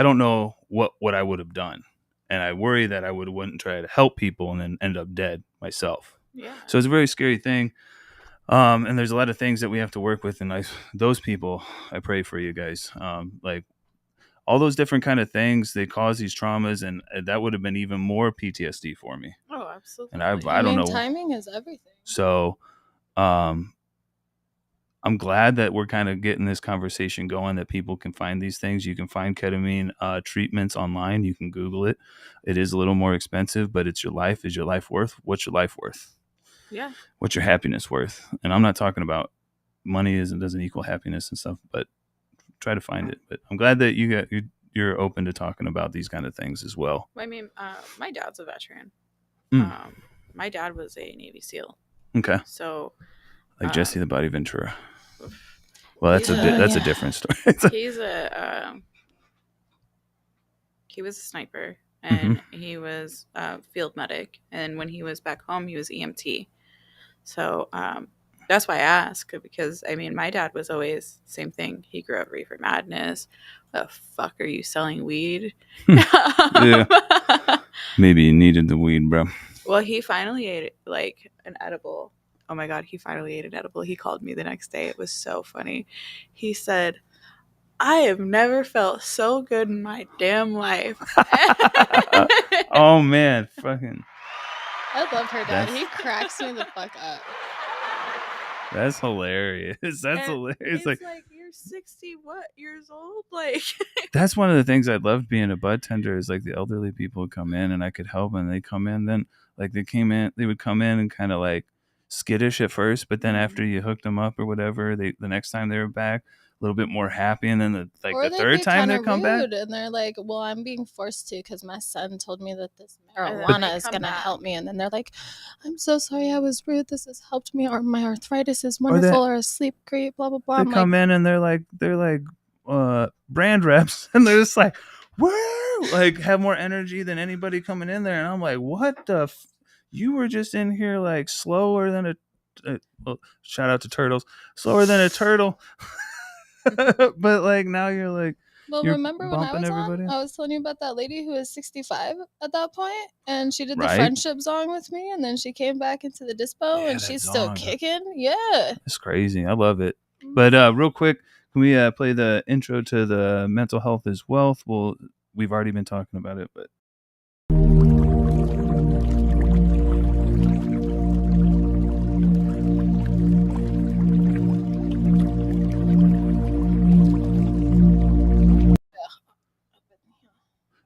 don't know what I would have done, and I worry that I wouldn't try to help people and then end up dead myself. Yeah. So it's a very scary thing. And there's a lot of things that we have to work with, and those people, I pray for you guys. Like all those different kind of things, they cause these traumas, and that would have been even more PTSD for me. Oh, absolutely. And I don't know. Timing is everything. So, I'm glad that we're kind of getting this conversation going, that people can find these things. You can find ketamine treatments online. You can Google it. It is a little more expensive, but it's your life. Is your life worth? What's your life worth? Yeah. What's your happiness worth? And I'm not talking about money doesn't equal happiness and stuff, but try to find it. But I'm glad that you're open to talking about these kind of things as well. I mean, my dad's a veteran. Mm. My dad was a Navy SEAL. Okay. So, like Jesse the Body Ventura. Well, that's a different story. He was a sniper, and he was a field medic, and when he was back home, he was EMT. So that's why I ask, because I mean, my dad was always same thing. He grew up reefer madness. The fuck are you selling weed? Yeah. Maybe you needed the weed, bro. Well, he finally ate like an edible. Oh my God, he finally ate an edible. He called me the next day. It was so funny. He said, I have never felt so good in my damn life. Oh, man. Fucking. I love her dad. He cracks me the fuck up. That's hilarious. That's hilarious. It's like you're 60 years old? Like that's one of the things I loved being a bud tender is like the elderly people would come in and I could help, and they come in, then like they would come in and kind of like skittish at first, but then after you hooked them up or whatever, the next time they were back a little bit more happy, and then the third time they come back and they're like, well, I'm being forced to because my son told me that this marijuana is going to help me, and then they're like, I'm so sorry I was rude, this has helped me, or my arthritis is wonderful, or I sleep great, blah blah blah. They come in and they're like brand reps, and they're just like, woo, like have more energy than anybody coming in there, and I'm like, what the you were just in here like slower than well, shout out to turtles, slower than a turtle. But like now you're like, well, remember when I was on, I was telling you about that lady who was 65 at that point, and she did the friendship song with me, and then she came back into the dispo, and she's still kicking. Yeah, it's crazy. I love it. But real quick, can we play the intro to the Mental Health is Wealth? Well, we've already been talking about it, but.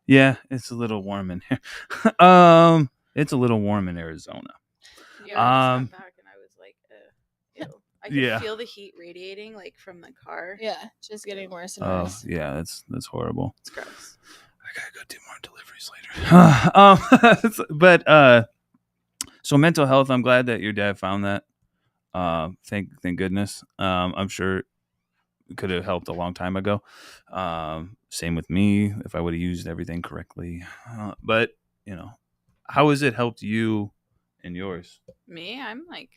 Yeah, it's a little warm in here. It's a little warm in Arizona. Yeah, I just got back and I was like, ew. I could feel the heat radiating like from the car. Yeah, just getting worse and worse. Yeah, that's horrible. It's gross. gotta go do more deliveries later. But so mental health. I'm glad that your dad found that. Thank goodness. I'm sure it could have helped a long time ago. Same with me if I would have used everything correctly. But you know, how has it helped you and yours? Me, I'm like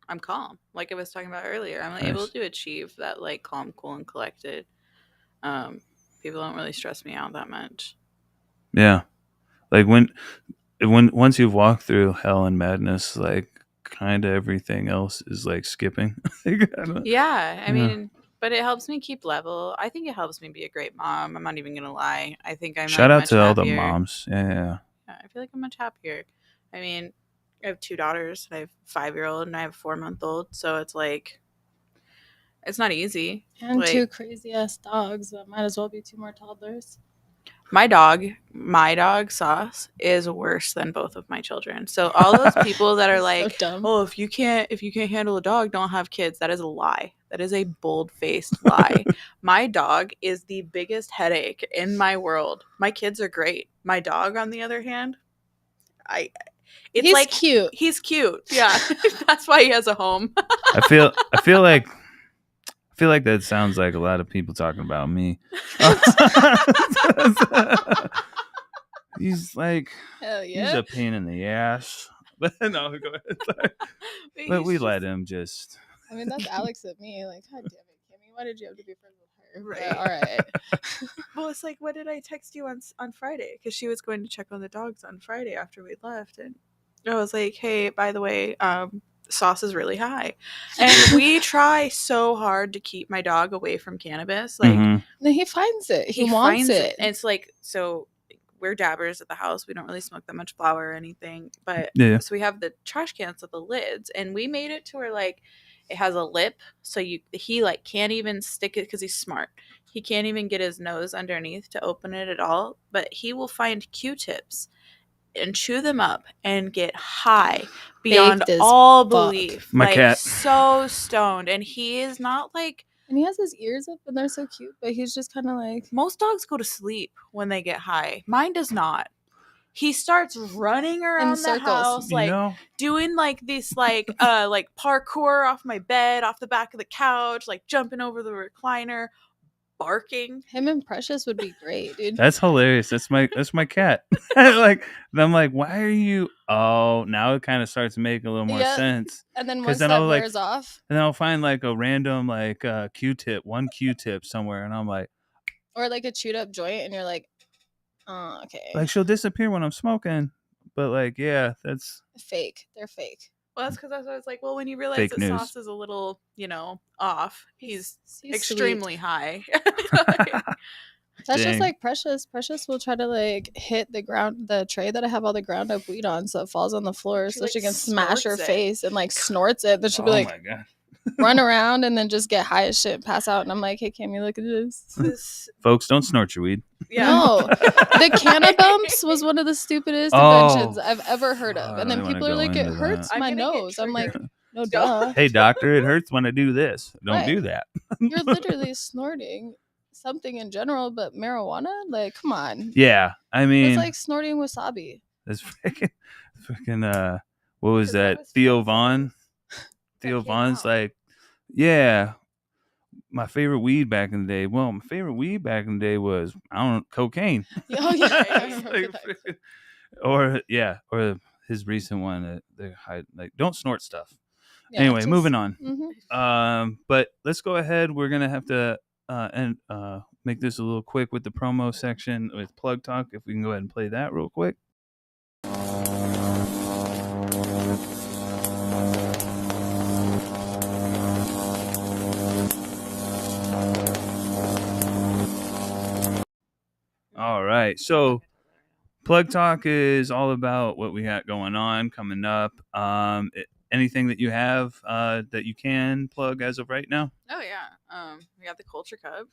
I'm calm. Like I was talking about earlier, I'm able Nice. to achieve that like calm, cool, and collected. Um, People don't really stress me out that much. Yeah, like when once you've walked through hell and madness, like kind of everything else is like skipping. Like, Yeah, I yeah. mean, but it helps me keep level. I think it helps me be a great mom. I'm not even gonna lie. I think I'm Shout like out much to all the happier. moms. Yeah. Yeah, I feel like I'm much happier. I mean, I have 2 daughters. I have a 5-year-old and I have a 4-month-old. So it's like it's not easy. And Like 2 crazy ass dogs. That might as well be 2 more toddlers. my dog Sauce is worse than both of my children. So all those people that are That's so like, dumb. "Oh, if you can't handle a dog, don't have kids." That is a lie. That is a bold-faced lie. My dog is the biggest headache in my world. My kids are great. My dog, on the other hand, it's He's like cute. he's cute. Yeah, that's why he has a home. I feel like that sounds like a lot of people talking about me. He's like, Hell he's yeah. a pain in the ass. But no, go ahead. Sorry. But we let him just. I mean, that's Alex and me. Like, God damn it, Kimmy. Why did you have to be friends with her? Right. But, all right. Well, it's like, what did I text you on Friday? Because she was going to check on the dogs on Friday after we left, and I was like, "Hey, by the way, Sauce is really high," and we try so hard to keep my dog away from cannabis. Like Mhm. No, he finds it. He wants finds it. and it's like so. We're dabbers at the house. We don't really smoke that much flower or anything, but Yeah. so we have the trash cans with the lids, and we made it to where like it has a lip, so he like can't even stick it because he's smart. He can't even get his nose underneath to open it at all, but he will find Q-tips and chew them up and get high beyond Baked as all fuck. belief. My like cat. so stoned, and he is not like And he has his ears up, and they're so cute, but he's just kind of like. most dogs go to sleep when they get high. Mine does not. He starts running around the circles. house, You like know? doing like this, like like parkour off my bed, off the back of the couch, like jumping over the recliner, barking. Him and Precious would be great, dude. That's hilarious. That's my cat. Like, and I'm like, why are you? Oh, now it kind of starts to make a little more Yeah. sense. And then 'Cause once then that I'll, like- wears off, And then I'll find like a random like Q-tip, one Q-tip somewhere, and I'm like, or like a chewed up joint, and you're like, oh, okay. like she'll disappear when I'm smoking. But like, yeah, that's Fake. They're fake. Well, that's because I was like, well, when you realize Fake that news. Sauce is a little, off, he's sweet. extremely high. That's Dang. just like Precious. Precious will try to like hit the tray that I have all the ground up weed on, so it falls on the floor, She, so like, she can smash her snorts it. face and like snorts it. Then she'll oh be like, my god. run around and then just get high as shit, and pass out. And I'm like, hey, Cami, look at this. This, Folks, don't snort your weed. yeah. No, the Cannabumps was one of the stupidest Oh, inventions I've ever heard of. I And then don't wanna people are go like, it into hurts that. I'm my gonna get nose. I'm like, triggered. no, Don't. duh. Hey doctor, it hurts when I do this. Don't Right. do that. You're literally snorting something in general, but marijuana? Like, come on. Yeah, I mean, It's like snorting wasabi. it's freaking what was 'Cause I that? was Theo friends with Vaughn. Theo came Vaughn's out. like, yeah, my favorite weed back in the day. Well, my favorite weed back in the day was cocaine. Oh, yeah. I Right. remember Like, that. or his recent one. They hide like don't snort stuff. Yeah, Anyway, just- moving on. Mhm. But let's go ahead. We're gonna have to make this a little quick with the promo section with Plug Talk. If we can go ahead and play that real quick. All right. So Plug Talk is all about what we got going on coming up. Anything that you have that you can plug as of right now? Oh yeah. We got the Culture Cup.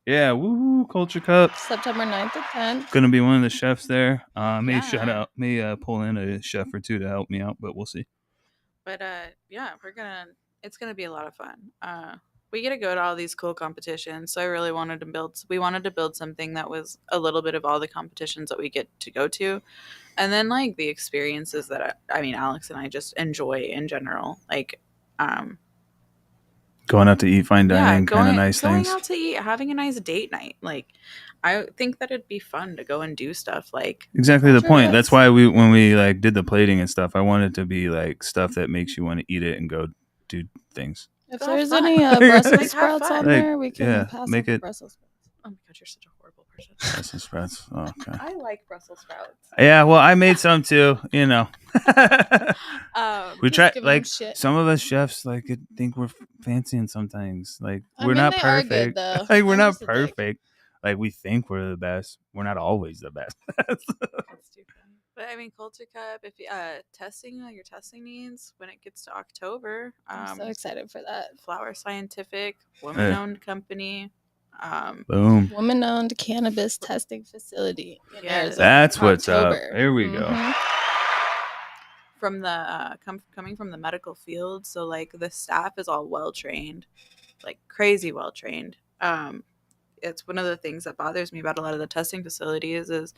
Yeah, woo, Culture Cup. September 9th to 10th. Gonna be one of the chefs there. May Yeah. shout out, may pull in a chef or two to help me out, but we'll see. But yeah, it's gonna be a lot of fun. we get to go to all these cool competitions. So I really wanted to build something that was a little bit of all the competitions that we get to go to. And then like the experiences that I mean, Alex and I just enjoy in general. Like, Going out to eat, fine dining, kind of going nice things. out to eat, having a nice date night. Like, I think that it'd be fun to go and do stuff like Exactly the Sure point. does. That's why when we like did the plating and stuff, I wanted to be like stuff that makes you want to eat it and go do things. If Go have there's fun. any Like, Brussels have sprouts fun. on Like, there, we can yeah, pass make up it- Brussels sprouts. Oh my god, you're such a horrible person. Brussels sprouts. Oh, okay. I like Brussels sprouts. Yeah, well, I made some too. You know, we Just try giving like them shit. some of us chefs like think we're fancy and sometimes like I we're mean, not they are good, perfect. though. Like we're I'm not just a dick. perfect. Like we think we're the best. We're not always the best. That's too funny. But I mean, Culture Cup. If you testing your testing needs when it gets to October. I'm so excited for that. Flower Scientific, woman-owned company. Boom. Woman-owned cannabis testing facility in Yes. Arizona. That's what's up. October. There we go. Mhm. From the coming from the medical field, so like the staff is all well trained, like crazy well trained. It's one of the things that bothers me about a lot of the testing facilities is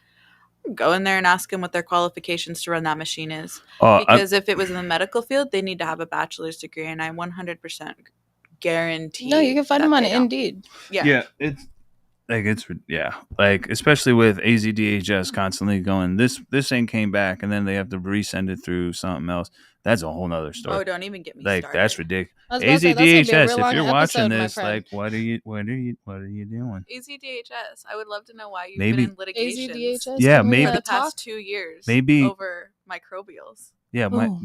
go in there and ask them what their qualifications to run that machine is. Because if it was in the medical field, they need to have a bachelor's degree, and I 100% guarantee. No, you can find that them on they don't. Indeed. Yeah. It's like especially with AZDHS constantly going this ain't came back and then they have to resend it through something else. That's a whole nother story. Oh, don't even get me like started. that's ridiculous. I was about to say, that's gonna be a AZDHS, real if long you're watching episode, my this, friend. like what are you doing? AZDHS. I would love to know why you've Maybe- been in litigation AZDHS. Yeah, can we, maybe- for the talk? past 2 years Maybe- over microbials. Yeah, Ooh.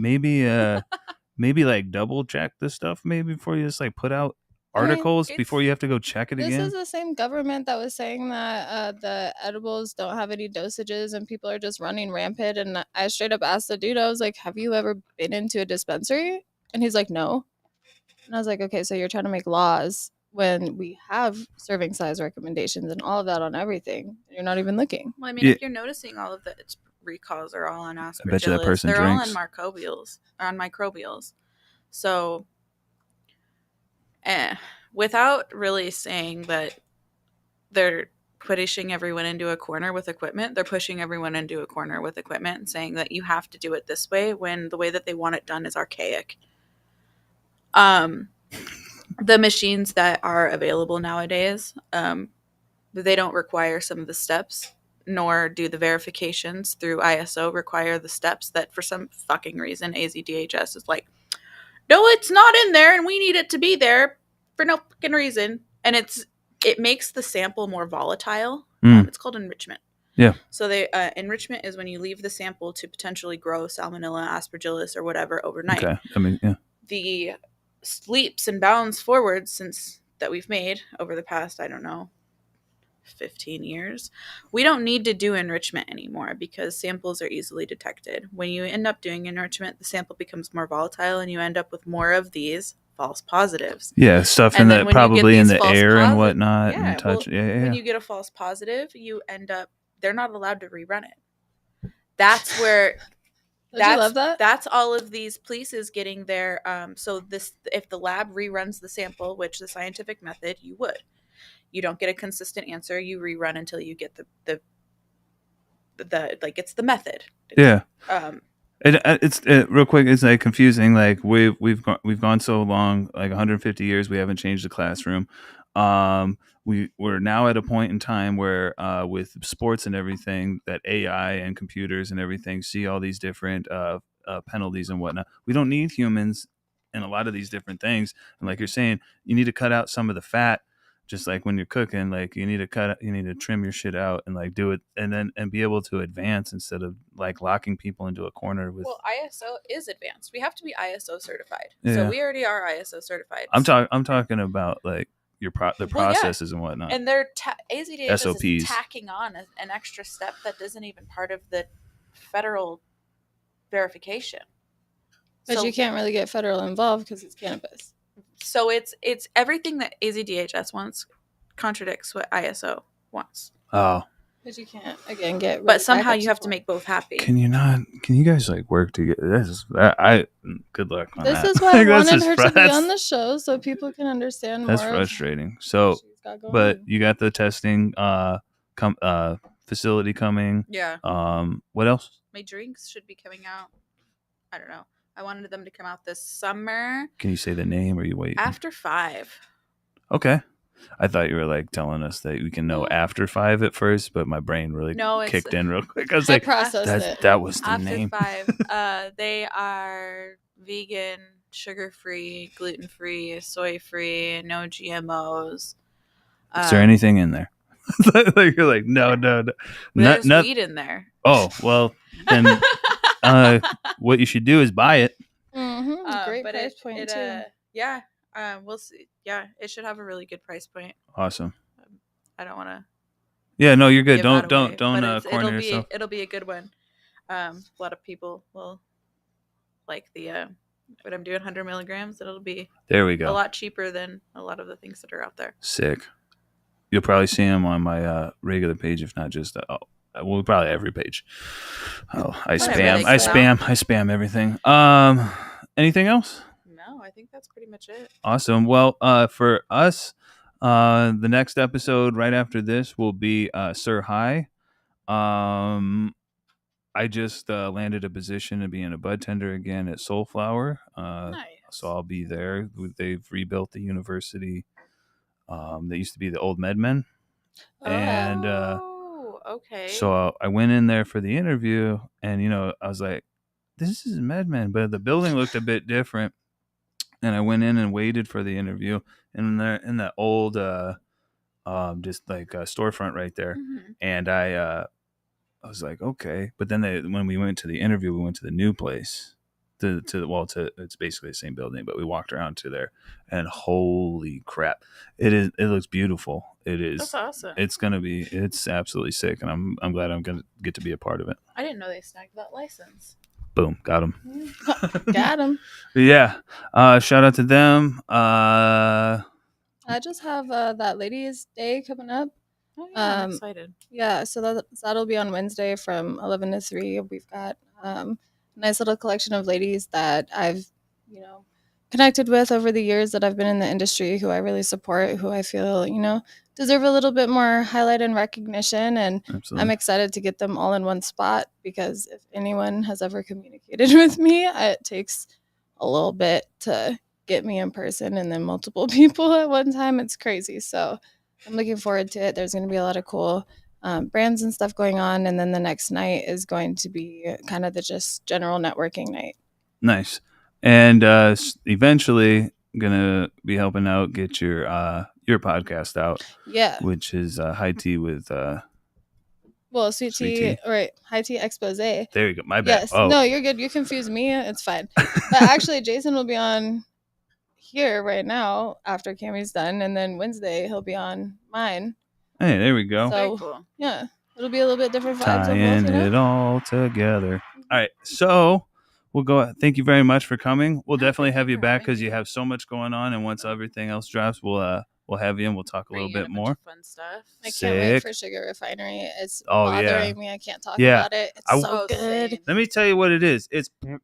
maybe like double check this stuff maybe before you just like put out I mean, articles it's- before you have to go check it This again. is the same government that was saying that the edibles don't have any dosages and people are just running rampant. And I straight up asked the dude, I was like, have you ever been into a dispensary? And he's like, no. And I was like, okay, so you're trying to make laws when we have serving size recommendations and all of that on everything. You're not even looking. Well, I mean, Yeah. if you're noticing all of the recalls are all on aspergillus, bet you that person they're drinks. all on microbials. So, without really saying that they're pushing everyone into a corner with equipment, they're pushing everyone into a corner with equipment and saying that you have to do it this way when the way that they want it done is archaic. The machines that are available nowadays, they don't require some of the steps, nor do the verifications through ISO require the steps that for some fucking reason AZDHS is like, no, it's not in there and we need it to be there for no fucking reason. And it makes the sample more volatile. It's called enrichment. Yeah. So they enrichment is when you leave the sample to potentially grow salmonella, aspergillus, or whatever overnight. Okay. I mean, yeah. The leaps and bounds forward since that we've made over the past, I don't know, 15 years, we don't need to do enrichment anymore because samples are easily detected. When you end up doing enrichment, the sample becomes more volatile and you end up with more of these false positives. Yeah, stuff And in then the when you get probably in these the false air and posi- whatnot Yeah, and touch. well, Yeah. When you get a false positive, you end up, they're not allowed to rerun it. That's where Don't you love that? That's all of these places getting their so this, if the lab reruns the sample, which the scientific method you would, you don't get a consistent answer, you rerun until you get the like it's the method. Yeah. Um It's real quick. It's like confusing. Like we've gone so long, like 150 years. We haven't changed the classroom. We're now at a point in time where with sports and everything, that AI and computers and everything see all these different penalties and whatnot. We don't need humans in a lot of these different things. And like you're saying, you need to cut out some of the fat. Just like when you're cooking, like you need to trim your shit out and like do it and be able to advance instead of like locking people into a corner with. well, ISO is advanced. We have to be ISO certified. Yeah. So we already are ISO certified. I'm talking about like the processes and whatnot. And they're AZDHS SOPs. is tacking on an extra step that isn't even part of the federal verification. But So- you can't really get federal involved because it's cannabis. So it's everything that AZDHS wants contradicts what ISO wants. Oh, But you can't again get. Really But somehow backup you have to support. make both happy. Can you guys like work together? Good luck on This that. is why I Like, that's wanted just her fr- to be that's- on the show so people can understand That's more. frustrating. Of So, what she's got going but on. you got the testing facility coming. Yeah. What else? My drinks should be coming out. I don't know. I wanted them to come out this summer. Can you say the name or you wait? After 5. Okay. I thought you were like telling us that we can know No. after 5 at first, but my brain really No, it's- kicked in real quick. I was I like, processed it. that was the After name. 5. They are vegan, sugar-free, gluten-free, soy-free, no GMOs. Is there anything in there? Like, you're like, no. There's weed in there. Oh, well, then what you should do is buy it. Great but price point too. Yeah. We'll see. Yeah, it should have a really good price point. Awesome. I don't want to. Yeah, no, you're good. give Don't that away, but corner yourself. It'll be a good one. A lot of people will like the what I'm doing 100 milligrams. It'll be There we go. a lot cheaper than a lot of the things that are out there. Sick. You'll probably see him on my regular page, if not just well, probably every page. Oh, I spam everything. Anything else? No, I think that's pretty much it. Awesome. Well, for us, the next episode right after this will be Sir High. I just landed a position to being a bud tender again at Soulflower. Nice. So I'll be there. They've rebuilt the university. They used to be the old MedMen. And okay. So I went in there for the interview, and I was like, "This is MedMen," but the building looked a bit different. And I went in and waited for the interview, and they're in that old, just like storefront right there. Mm-hmm. And I was like, okay. But then when we went to the interview, we went to the new place. It's basically the same building, but we walked around to there, and holy crap, it looks beautiful. It is. That's awesome. It's absolutely sick, and I'm glad I'm gonna get to be a part of it. I didn't know they snagged that license. Boom, got him. Got him. Yeah. Shout out to them. I just have that Ladies' Day coming up. Oh, yeah, I'm excited. Yeah, so that'll be on Wednesday from 11 to 3. We've got a nice little collection of ladies that I've, connected with over the years that I've been in the industry, who I really support, who I feel, deserve a little bit more highlight and recognition. And Absolutely. I'm excited to get them all in one spot, because if anyone has ever communicated with me, it takes a little bit to get me in person, and then multiple people at one time. It's crazy. So I'm looking forward to it. There's going to be a lot of cool brands and stuff going on. And then the next night is going to be kind of the just general networking night. Nice. And eventually gonna be helping out get your podcast out. Yeah. Which is High Tea with Sweet Tea, right? High Tea Expose. There you go. My bad. Yes. Oh. No, you're good. You confused me. It's fine. But actually, Jason will be on here right now after Cami's done, and then Wednesday he'll be on mine. Hey, there we go. So cool. Yeah, it'll be a little bit different vibes. Tying it all together. All right, so we'll go. Thank you very much for coming. We'll definitely have you back because you have so much going on, and once everything else drops, we'll have you and we'll talk a little bit more. Fun stuff. I can't wait for Sugar Refinery. It's Oh, bothering me. I can't talk about it. It's so good. Same. Let me tell you what it is.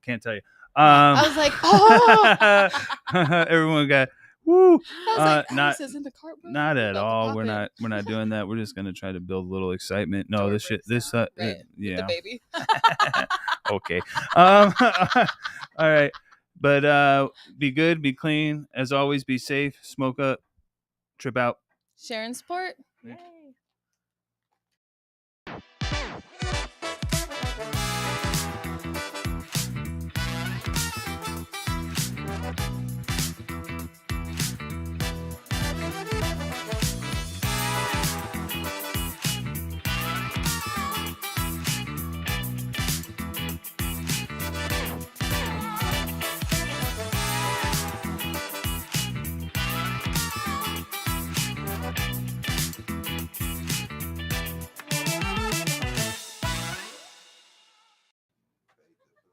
Can't tell you. I was like, oh. Everyone got woo. I was like, Alice is in the cart, bro. Not at About to all. pop We're it. not doing that. We're just gonna try to build a little excitement. No, Door this shit. breaks This down. Right. yeah. The baby. Okay. All right. But be good, be clean. As always, be safe. Smoke up. Trip out. Sharon Sport. Yay.